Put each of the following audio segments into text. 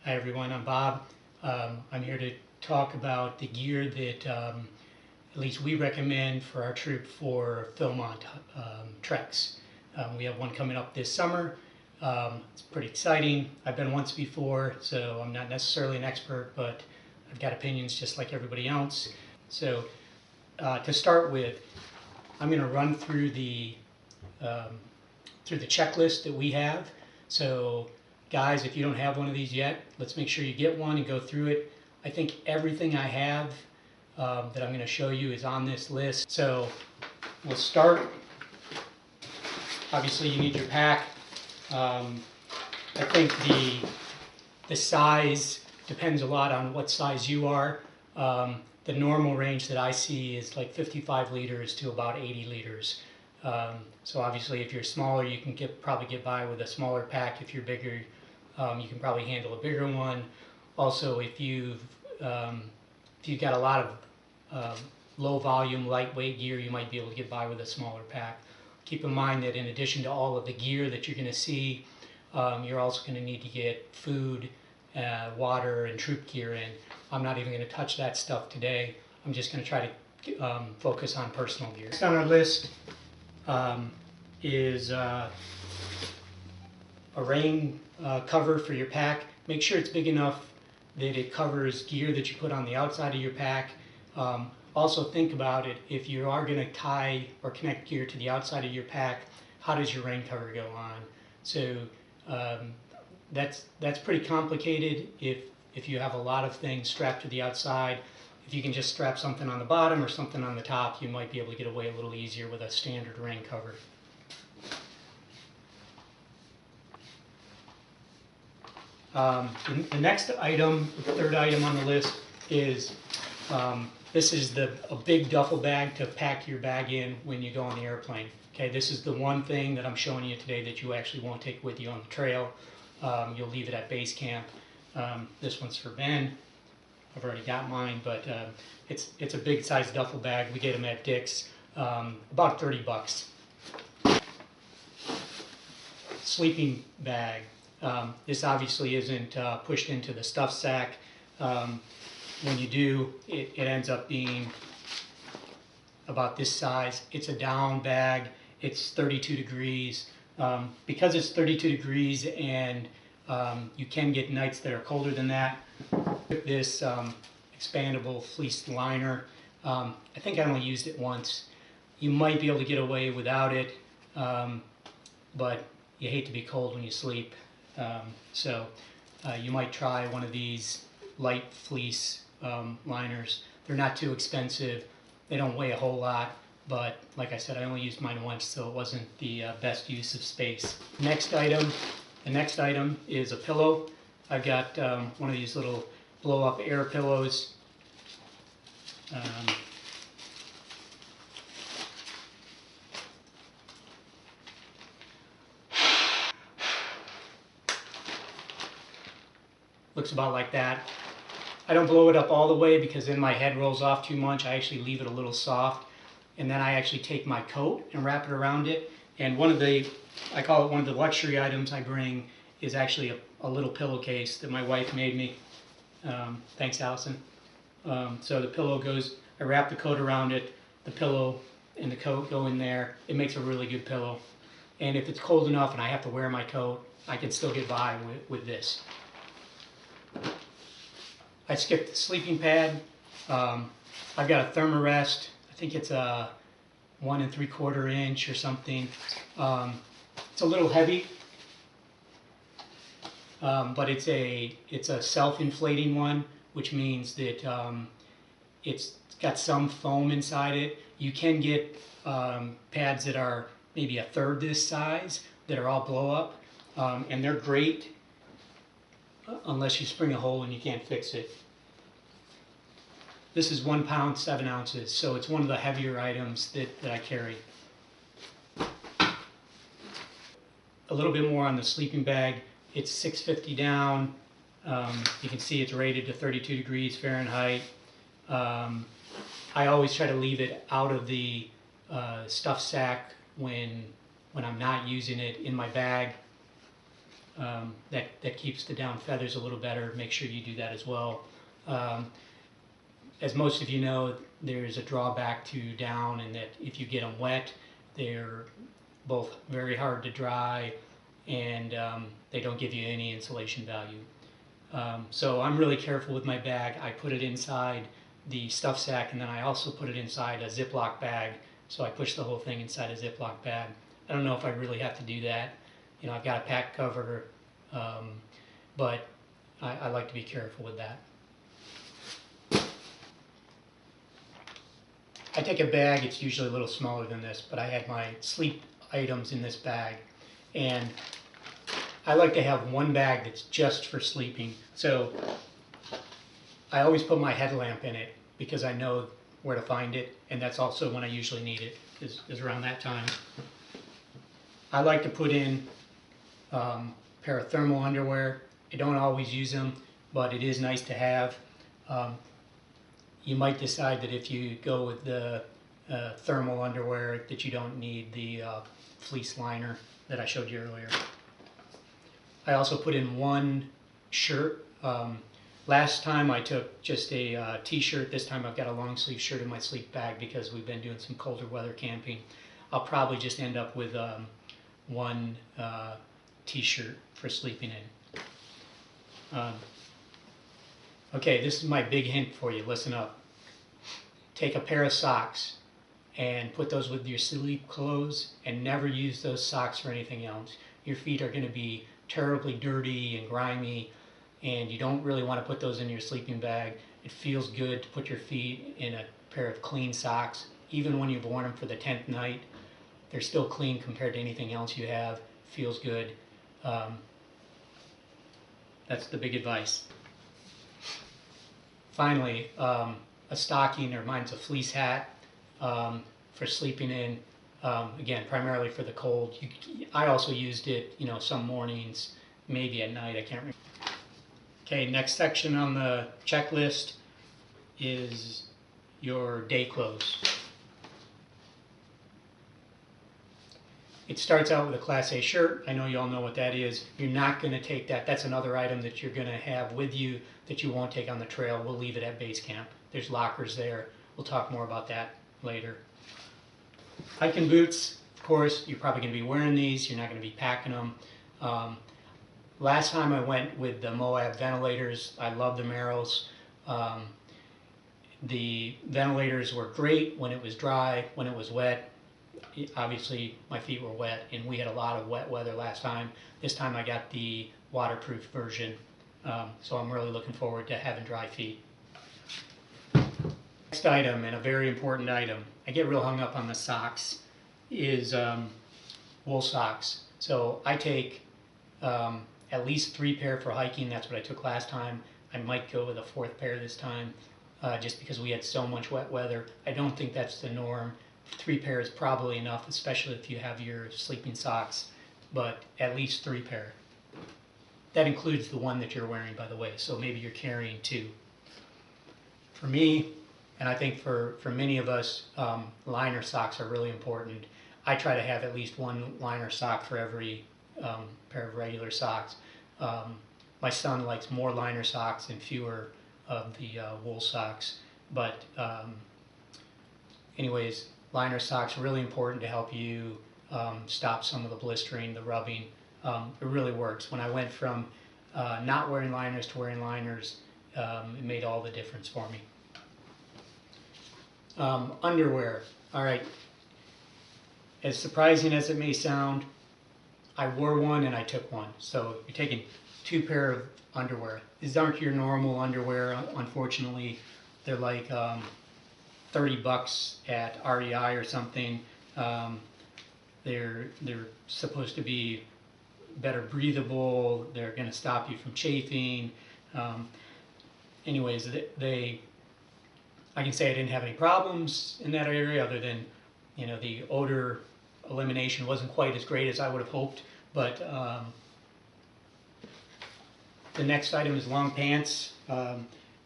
Hi everyone, I'm Bob. I'm here to talk about the gear that at least we recommend for our troop for Philmont treks. We have one coming up this summer. It's pretty exciting. I've been once before, so I'm not necessarily an expert, but I've got opinions just like everybody else. So to start with, I'm going to run through the checklist that we have. So guys, if you don't have one of these yet, let's make sure you get one and go through it. I think everything I have that I'm going to show you is on this list. So we'll start. Obviously you need your pack. I think the size depends a lot on what size you are. The normal range that I see is like 55 liters to about 80 liters. So obviously if you're smaller, you can probably get by with a smaller pack. If you're bigger, you can probably handle a bigger one. Also, if you've got a lot of low volume, lightweight gear, you might be able to get by with a smaller pack. Keep in mind that in addition to all of the gear that you're going to see, you're also going to need to get food, water, and troop gear in. I'm not even going to touch that stuff today. I'm just going to try to focus on personal gear. Next on our list is a rain cover for your pack. Make sure it's big enough that it covers gear that you put on the outside of your pack. Also think about it, if you are going to tie or connect gear to the outside of your pack, how does your rain cover go on? So that's pretty complicated if you have a lot of things strapped to the outside. If you can just strap something on the bottom or something on the top, you might be able to get away a little easier with a standard rain cover. The next item, the third item on the list is this is a big duffel bag to pack your bag in when you go on the airplane. Okay, this is the one thing that I'm showing you today that you actually won't take with you on the trail. You'll leave it at base camp. This one's for Ben. I've already got mine, but it's a big size duffel bag. We get them at Dick's, about 30 bucks. Sleeping bag. This obviously isn't pushed into the stuff sack. When you do, it ends up being about this size. It's a down bag. It's 32 degrees. Because it's 32 degrees and you can get nights that are colder than that. This expandable fleece liner. I think I only used it once. You might be able to get away without it, but you hate to be cold when you sleep. So you might try one of these light fleece liners. They're not too expensive. They don't weigh a whole lot, but like I said, I only used mine once, so it wasn't the best use of space. The next item is a pillow. I've got one of these little blow-up air pillows. Looks about like that. I don't blow it up all the way because then my head rolls off too much. I actually leave it a little soft, and then I actually take my coat and wrap it around it. And I call it one of the luxury items I bring is actually a little pillowcase that my wife made me. Thanks, Allison. So the pillow goes, I wrap the coat around it, the pillow and the coat go in there. It makes a really good pillow. And if it's cold enough and I have to wear my coat, I can still get by with this. I skipped the sleeping pad. I've got a Thermarest. I think it's a 1 3/4 inch or something. It's a little heavy, but it's a self-inflating one, which means that it's got some foam inside it. You can get pads that are maybe a third this size that are all blow up, and they're great unless you spring a hole and you can't fix it. This is 1 pound, 7 ounces, so it's one of the heavier items that I carry. A little bit more on the sleeping bag. It's 650 down. You can see it's rated to 32 degrees Fahrenheit. I always try to leave it out of the stuff sack when I'm not using it in my bag. that keeps the down feathers a little better. Make sure you do that as well. As most of you know, there's a drawback to down in that if you get them wet, they're both very hard to dry, and they don't give you any insulation value. So I'm really careful with my bag. I put it inside the stuff sack, and then I also put it inside a Ziploc bag. So I push the whole thing inside a Ziploc bag. I don't know if I really have to do that. You know, I've got a pack cover, but I like to be careful with that. I take a bag, it's usually a little smaller than this, but I had my sleep items in this bag. And I like to have one bag that's just for sleeping. So I always put my headlamp in it because I know where to find it, and that's also when I usually need it, is around that time. I like to put in a pair of thermal underwear. I don't always use them, but it is nice to have. You might decide that if you go with the thermal underwear that you don't need the fleece liner that I showed you earlier. I also put in one shirt. Last time I took just a t-shirt. This time I've got a long sleeve shirt in my sleep bag because we've been doing some colder weather camping. I'll probably just end up with one t-shirt for sleeping in. Okay, this is my big hint for you. Listen up. Take a pair of socks and put those with your sleep clothes, and never use those socks for anything else. Your feet are going to be terribly dirty and grimy, and you don't really want to put those in your sleeping bag. It feels good to put your feet in a pair of clean socks. Even when you've worn them for the 10th night, they're still clean compared to anything else you have. Feels good. That's the big advice. Finally, a stocking, or mine's a fleece hat for sleeping in. Again, primarily for the cold. I also used it, you know, some mornings, maybe at night. I can't remember. Okay, next section on the checklist is your day clothes. It starts out with a Class A shirt. I know you all know what that is. You're not going to take that. That's another item that you're going to have with you that you won't take on the trail. We'll leave it at base camp. There's lockers there. We'll talk more about that later. Hiking boots, of course, you're probably going to be wearing these. You're not going to be packing them. Last time I went with the Moab ventilators. I love the Merrells. The ventilators were great when it was dry. When it was wet, obviously my feet were wet, and we had a lot of wet weather last time. This time I got the waterproof version, so I'm really looking forward to having dry feet. Next item, and a very important item, I get real hung up on the socks, is wool socks. So I take at least 3 pair for hiking. That's what I took last time. I might go with a 4th pair this time, just because we had so much wet weather. I don't think that's the norm. 3 pair is probably enough, especially if you have your sleeping socks, but at least 3 pair. That includes the one that you're wearing, by the way, so maybe you're carrying 2. For me, and I think for many of us, liner socks are really important. I try to have at least 1 liner sock for every pair of regular socks. My son likes more liner socks and fewer of the wool socks, but anyways, liner socks are really important to help you stop some of the blistering, the rubbing. It really works. When I went from not wearing liners to wearing liners, it made all the difference for me. Underwear. All right. As surprising as it may sound, I wore one and I took one. So you're taking 2 pair of underwear. These aren't your normal underwear, unfortunately. They're like $30 at REI or something. They're supposed to be better breathable. They're going to stop you from chafing. Anyways, I can say I didn't have any problems in that area, other than, you know, the odor elimination wasn't quite as great as I would have hoped. But the next item is long pants.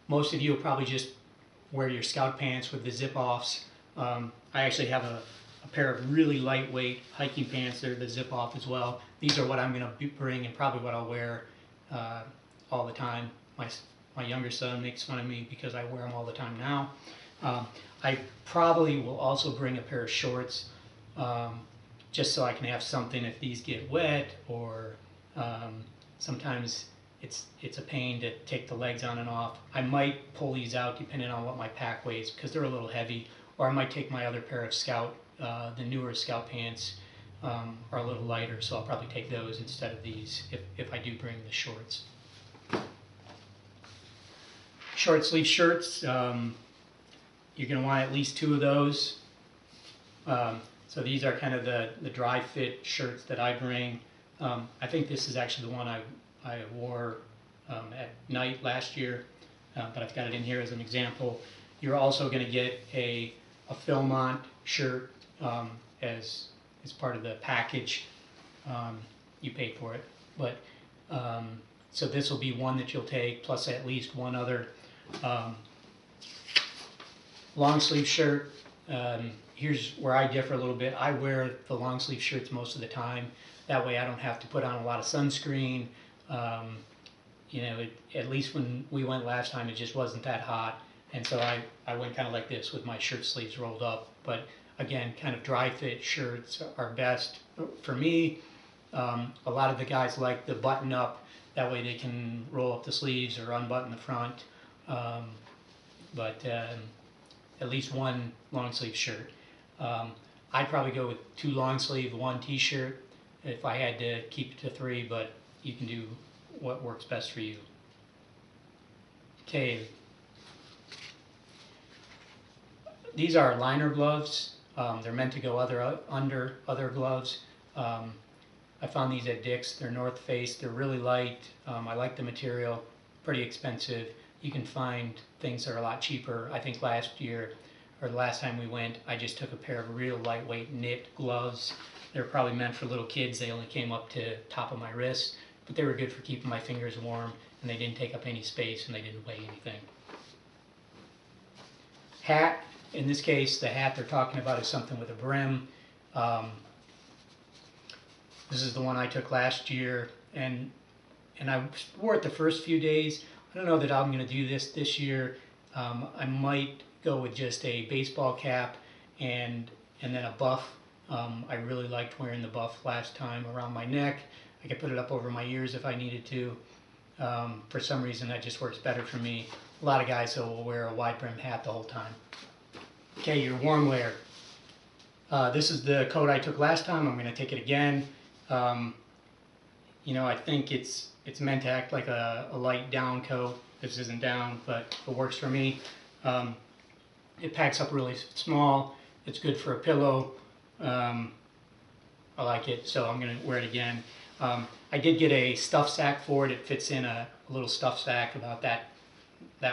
Most of you will probably just wear your scout pants with the zip offs. I actually have a pair of really lightweight hiking pants. They're the zip off as well. These are what I'm going to bring and probably what I'll wear all the time. My younger son makes fun of me because I wear them all the time now. I probably will also bring a pair of shorts just so I can have something if these get wet, or sometimes it's a pain to take the legs on and off. I might pull these out depending on what my pack weighs because they're a little heavy, or I might take my other pair of Scout, the newer Scout pants are a little lighter, so I'll probably take those instead of these if I do bring the shorts. Short sleeve shirts, you're going to want at least 2 of those. So these are kind of the dry fit shirts that I bring. I think this is actually the one I wore at night last year, but I've got it in here as an example. You're also going to get a Philmont shirt as part of the package. You paid for it, but so this will be one that you'll take, plus at least one other. Long sleeve shirt. Here's where I differ a little bit. I wear the long sleeve shirts most of the time. That way I don't have to put on a lot of sunscreen. You know, at least when we went last time, it just wasn't that hot. And so I went kind of like this with my shirt sleeves rolled up. But again, kind of dry fit shirts are best for me. A lot of the guys like the button up. That way they can roll up the sleeves or unbutton the front. But at least one long sleeve shirt. I'd probably go with 2 long sleeve, 1 t-shirt if I had to keep it to 3, but you can do what works best for you. Okay. These are liner gloves. They're meant to go under other gloves. I found these at Dick's. They're North Face. They're really light. I like the material. Pretty expensive. You can find things that are a lot cheaper. I think last year, or the last time we went, I just took a pair of real lightweight knit gloves. They're probably meant for little kids. They only came up to top of my wrist, but they were good for keeping my fingers warm, and they didn't take up any space, and they didn't weigh anything. Hat. In this case, the hat they're talking about is something with a brim. This is the one I took last year, and I wore it the first few days. I don't know that I'm going to do this year. I might go with just a baseball cap and then a buff. I really liked wearing the buff last time around my neck. I could put it up over my ears if I needed to. For some reason, that just works better for me. A lot of guys will wear a wide brim hat the whole time. Okay, your warm wear. This is the coat I took last time. I'm going to take it again. You know, I think it's meant to act like a light down coat. This isn't down, but it works for me. It packs up really small. It's good for a pillow. I like it, so I'm going to wear it again. I did get a stuff sack for it. It fits in a little stuff sack about that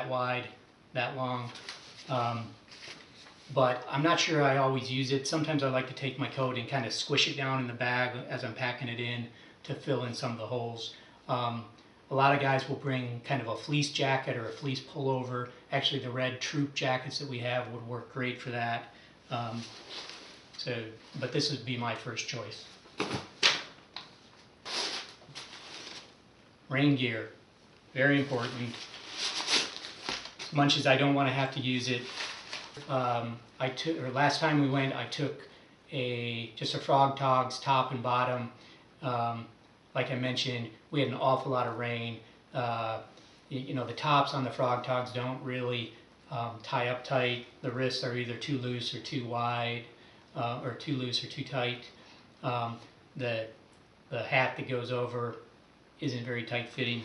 wide, that long. But I'm not sure I always use it. Sometimes I like to take my coat and kind of squish it down in the bag as I'm packing it in to fill in some of the holes. A lot of guys will bring kind of a fleece jacket or a fleece pullover. Actually, the red troop jackets that we have would work great for that. But this would be my first choice. Rain gear, very important. As much as I don't want to have to use it, last time we went, I took just a Frog Togs top and bottom. Like I mentioned, we had an awful lot of rain. You know, the tops on the Frog Togs don't really tie up tight. The wrists are either too loose or too wide, or too loose or too tight. The hat that goes over isn't very tight fitting.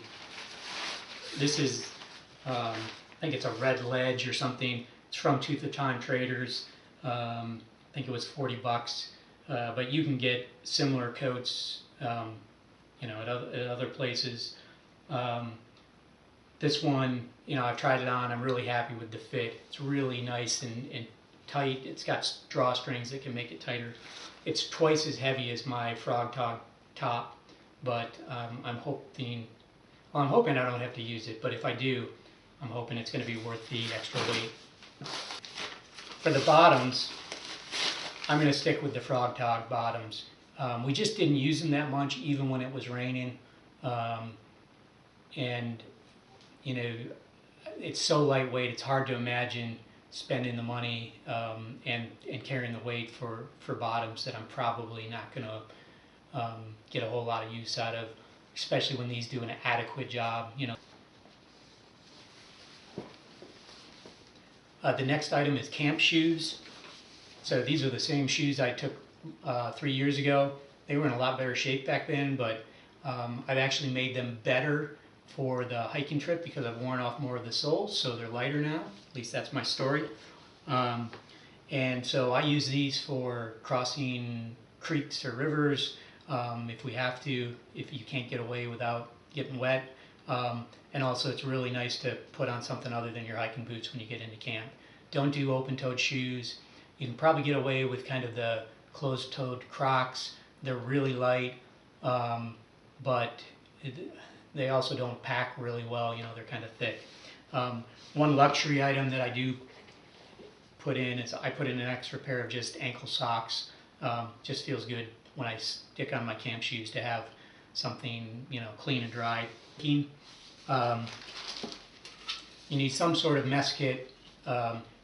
This is, I think it's a Red Ledge or something. It's from Tooth of Time Traders. I think it was $40, but you can get similar coats, you know, at other places. This one, you know, I've tried it on. I'm really happy with the fit. It's really nice and tight. It's got drawstrings that can make it tighter. It's twice as heavy as my Frog Tog top, but I'm hoping I don't have to use it. But if I do, I'm hoping it's going to be worth the extra weight. For the bottoms, I'm going to stick with the frog tog bottoms. We just didn't use them that much, even when it was raining. And, you know, it's so lightweight, it's hard to imagine spending the money and carrying the weight for bottoms that I'm probably not going to get a whole lot of use out of, especially when these do an adequate job, you know. The next item is camp shoes. So these are the same shoes I took 3 years ago. They were in a lot better shape back then, but I've actually made them better for the hiking trip because I've worn off more of the soles, so they're lighter now. At least that's my story. And so I use these for crossing creeks or rivers if we have to, if you can't get away without getting wet. And also it's really nice to put on something other than your hiking boots when you get into camp. Don't do open-toed shoes. You can probably get away with kind of the closed-toed Crocs. They're really light, but they also don't pack really well. You know, they're kind of thick. One luxury item that I do put in is I put in an extra pair of just ankle socks. Just feels good when I stick on my camp shoes to have something, you know, clean and dry. You need some sort of mess kit.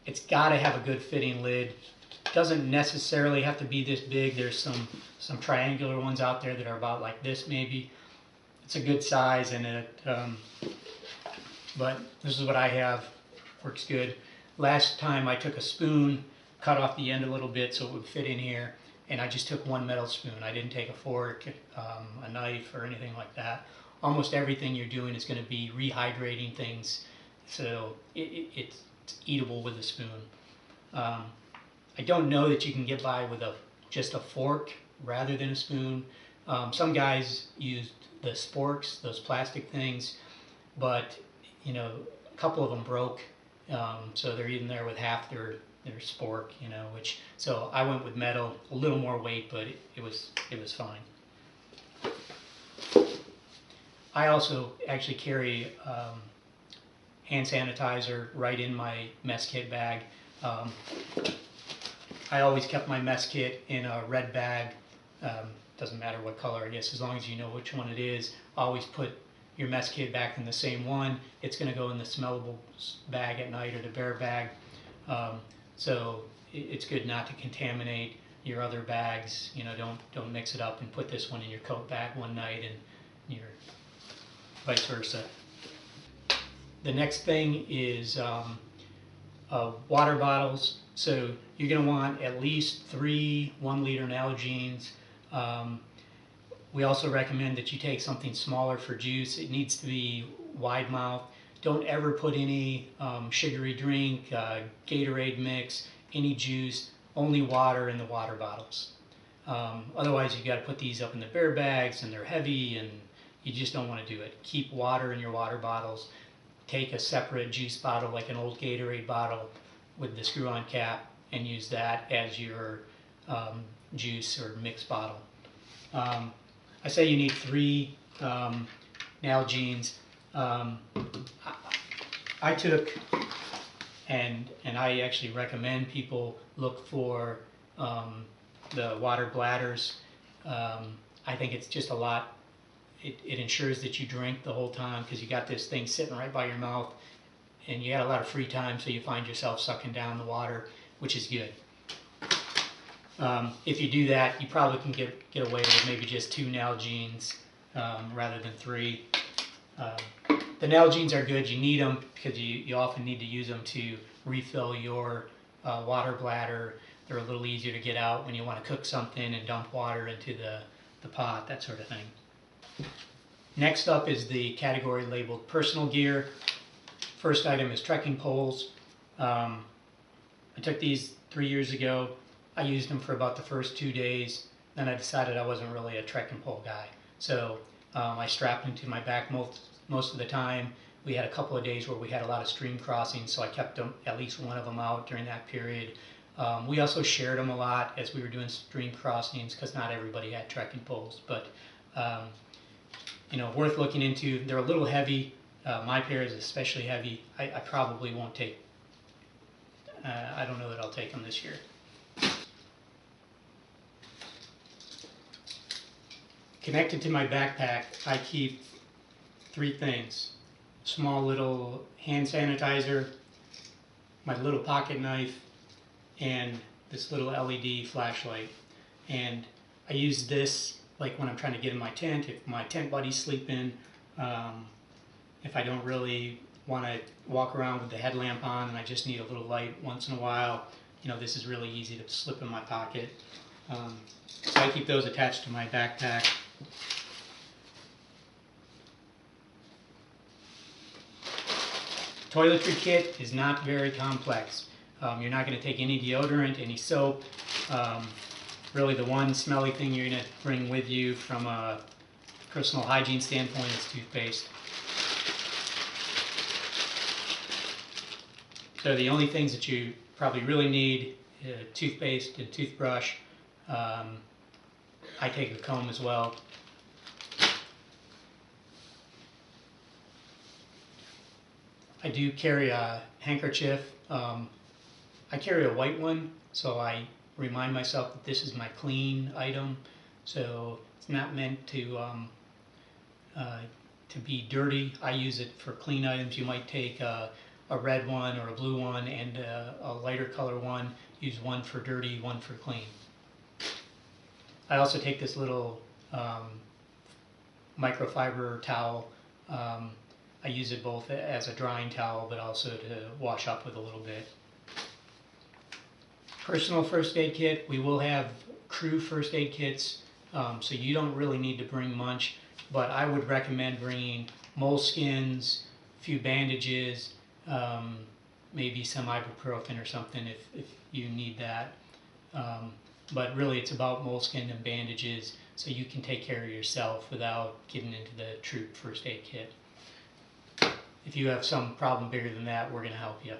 It's got to have a good fitting lid. Doesn't necessarily have to be this big. There's some triangular ones out there that are about like this maybe. It's a good size, and but this is what I have. Works good. Last time I took a spoon, cut off the end a little bit so it would fit in here, and I just took one metal spoon. I didn't take a fork, a knife, or anything like that. Almost everything you're doing is going to be rehydrating things, so it's eatable with a spoon. I don't know that you can get by with just a fork rather than a spoon. Some guys use the sporks, those plastic things, but you know, a couple of them broke, so they're even there with half their spork, you know. So I went with metal, a little more weight, but it was fine. I also actually carry hand sanitizer right in my mess kit bag. I always kept my mess kit in a red bag. Doesn't matter what color, I guess, as long as you know which one it is. Always put your mess kit back in the same one. It's going to go in the smellable bag at night or the bare bag. So it's good not to contaminate your other bags. You know, don't mix it up and put this one in your coat bag one night and your vice versa. The next thing is water bottles. So you're going to want at least 3 1-liter Nalgene's. We also recommend that you take something smaller for juice. It needs to be wide mouth. Don't ever put any sugary drink, Gatorade mix, any juice, only water in the water bottles. Otherwise you got to put these up in the bear bags and they're heavy and you just don't want to do it. Keep water in your water bottles. Take a separate juice bottle like an old Gatorade bottle with the screw-on cap and use that as your juice or mix bottle. I say you need 3 Nalgene's. I took, and I actually recommend people look for the water bladders. I think it's just a lot. It ensures that you drink the whole time because you got this thing sitting right by your mouth and you got a lot of free time, so you find yourself sucking down the water, which is good. If you do that, you probably can get away with maybe just 2 Nalgene's rather than 3. The Nalgene's are good. You need them because you often need to use them to refill your water bladder. They're a little easier to get out when you want to cook something and dump water into the pot, that sort of thing. Next up is the category labeled personal gear. First item is trekking poles. I took these 3 years ago. I used them for about the first 2 days. Then I decided I wasn't really a trekking pole guy. So I strapped them to my back most of the time. We had a couple of days where we had a lot of stream crossings, so I kept them, at least one of them out during that period. We also shared them a lot as we were doing stream crossings because not everybody had trekking poles. But you know, worth looking into. They're a little heavy. My pair is especially heavy. I probably won't take, I don't know that I'll take them this year. Connected to my backpack, I keep 3 things. Small little hand sanitizer, my little pocket knife, and this little LED flashlight. And I use this like when I'm trying to get in my tent, if my tent buddy's sleeping, if I don't really want to walk around with the headlamp on and I just need a little light once in a while, you know, this is really easy to slip in my pocket. So I keep those attached to my backpack. Toiletry kit is not very complex. You're not going to take any deodorant, any soap. Really the one smelly thing you're going to bring with you from a personal hygiene standpoint is toothpaste. So the only things that you probably really need, toothpaste and toothbrush. I take a comb as well. I do carry a handkerchief. I carry a white one, so I remind myself that this is my clean item. So it's not meant to be dirty. I use it for clean items. You might take a red one or a blue one and a lighter color one. Use one for dirty, one for clean. I also take this little microfiber towel. I use it both as a drying towel, but also to wash up with a little bit. Personal first aid kit. We will have crew first aid kits, so you don't really need to bring much, but I would recommend bringing moleskins, a few bandages, maybe some ibuprofen or something if you need that. But really it's about moleskin and bandages so you can take care of yourself without getting into the troop first aid kit. If you have some problem bigger than that, we're going to help you.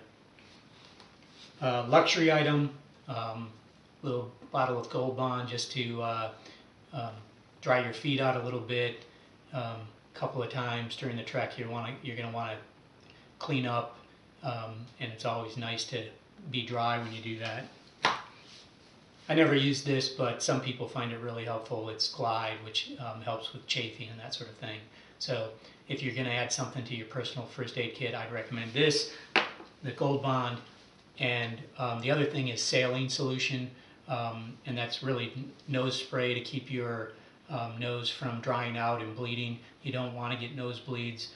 Luxury item, little bottle of Gold Bond just to dry your feet out a little bit. A couple of times during the trek you're going to want to clean up, and it's always nice to be dry when you do that. I never use this, but some people find it really helpful. It's Glide, which helps with chafing and that sort of thing. So if you're going to add something to your personal first aid kit, I'd recommend this, the Gold Bond, and the other thing is saline solution, and that's really nose spray to keep your nose from drying out and bleeding. You don't want to get nosebleeds.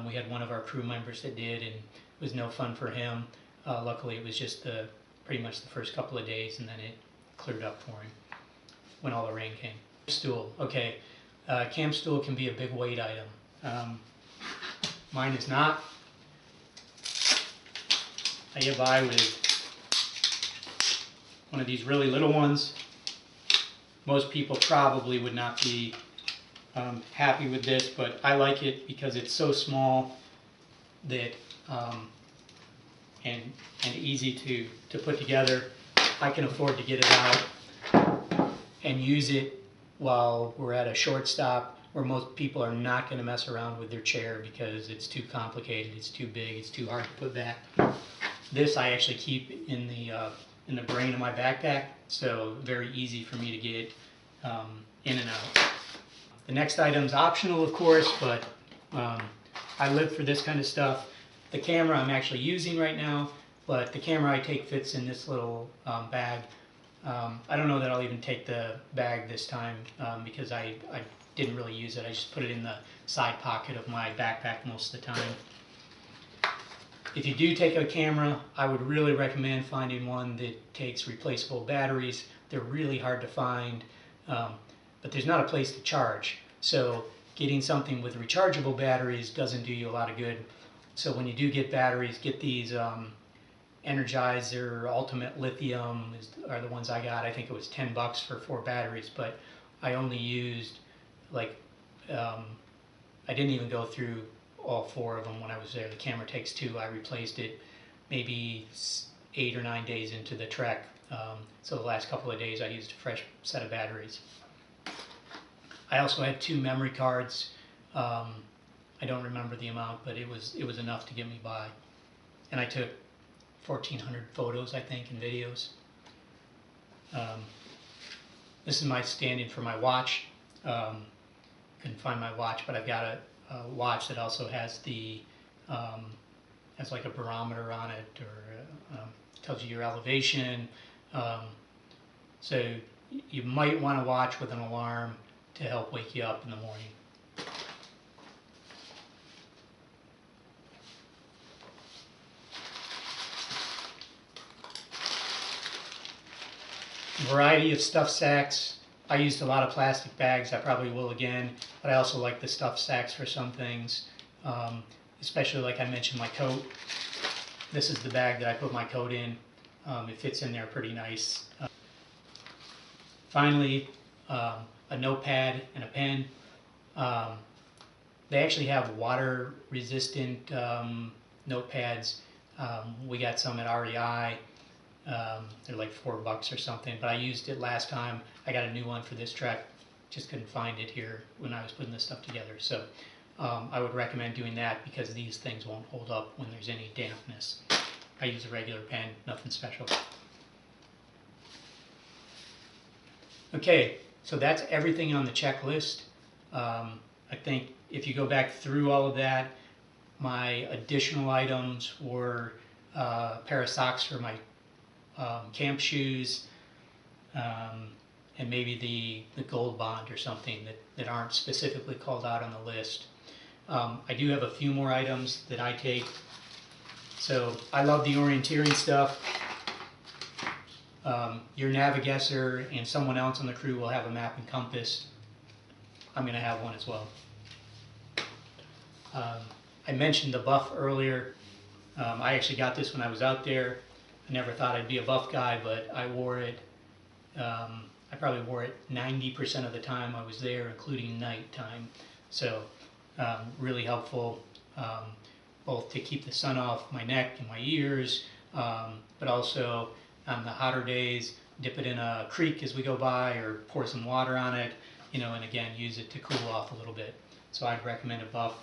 We had one of our crew members that did, and it was no fun for him. Luckily, it was just pretty much the first couple of days, and then it cleared up for him when all the rain came. Stool. Okay, camp stool can be a big weight item. Mine is not. I get by with one of these really little ones. Most people probably would not be happy with this, but I like it because it's so small that and easy to put together. I can afford to get it out and use it while we're at a short stop where most people are not going to mess around with their chair because it's too complicated, it's too big, it's too hard to put back. This I actually keep in the brain of my backpack, so very easy for me to get in and out. The next item's optional, of course, but I live for this kind of stuff. The camera I'm actually using right now, but the camera I take fits in this little bag. I don't know that I'll even take the bag this time because I didn't really use it. I just put it in the side pocket of my backpack most of the time. If you do take a camera, I would really recommend finding one that takes replaceable batteries. They're really hard to find, but there's not a place to charge. So getting something with rechargeable batteries doesn't do you a lot of good. So when you do get batteries, get these Energizer Ultimate Lithium are the ones I got. I think it was $10 for 4 batteries, but I only used like, I didn't even go through all 4 of them when I was there. The camera takes 2. I replaced it maybe 8 or 9 days into the trek. So the last couple of days I used a fresh set of batteries. I also had 2 memory cards. I don't remember the amount, but it was enough to get me by. And I took 1,400 photos, I think, and videos. This is my stand-in for my watch. couldn't find my watch, but I've got a watch that also has the has like a barometer on it, or tells you your elevation. So you might want to watch with an alarm to help wake you up in the morning. Variety of stuff sacks. I used a lot of plastic bags. I probably will again, but I also like the stuff sacks for some things, especially like I mentioned my coat. This is the bag that I put my coat in. It fits in there pretty nice. Finally, a notepad and a pen. They actually have water resistant notepads. We got some at REI. They're like $4 or something, but I used it last time. I got a new one for this trek. Just couldn't find it here when I was putting this stuff together. So I would recommend doing that because these things won't hold up when there's any dampness. I use a regular pen, nothing special. Okay, so that's everything on the checklist. I think if you go back through all of that, my additional items were a pair of socks for my camp shoes, and maybe the gold bond or something that aren't specifically called out on the list. I do have a few more items that I take. So I love the orienteering stuff. Your navigator and someone else on the crew will have a map and compass. I'm going to have one as well. I mentioned the buff earlier. I actually got this when I was out there. I never thought I'd be a buff guy, but I wore it. I probably wore it 90% of the time I was there, including nighttime. So really helpful, both to keep the sun off my neck and my ears, but also on the hotter days, dip it in a creek as we go by, or pour some water on it, you know, and again, use it to cool off a little bit. So I'd recommend a buff.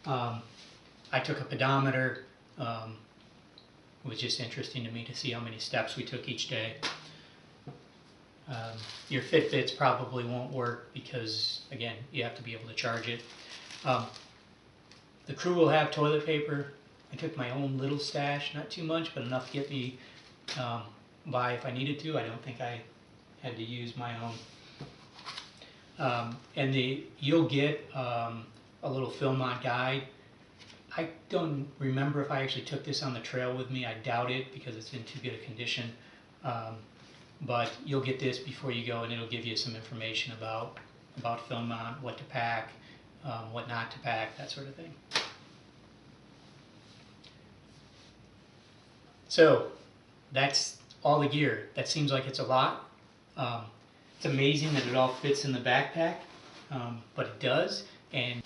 I took a pedometer. It was just interesting to me to see how many steps we took each day. Your Fitbits probably won't work because, again, you have to be able to charge it. The crew will have toilet paper. I took my own little stash, not too much, but enough to get me by if I needed to. I don't think I had to use my own. And you'll get a little Philmont guide. I don't remember if I actually took this on the trail with me. I doubt it because it's in too good a condition. But you'll get this before you go, and it'll give you some information about Philmont, what to pack, what not to pack, that sort of thing. So that's all the gear. That seems like it's a lot. It's amazing that it all fits in the backpack, but it does. And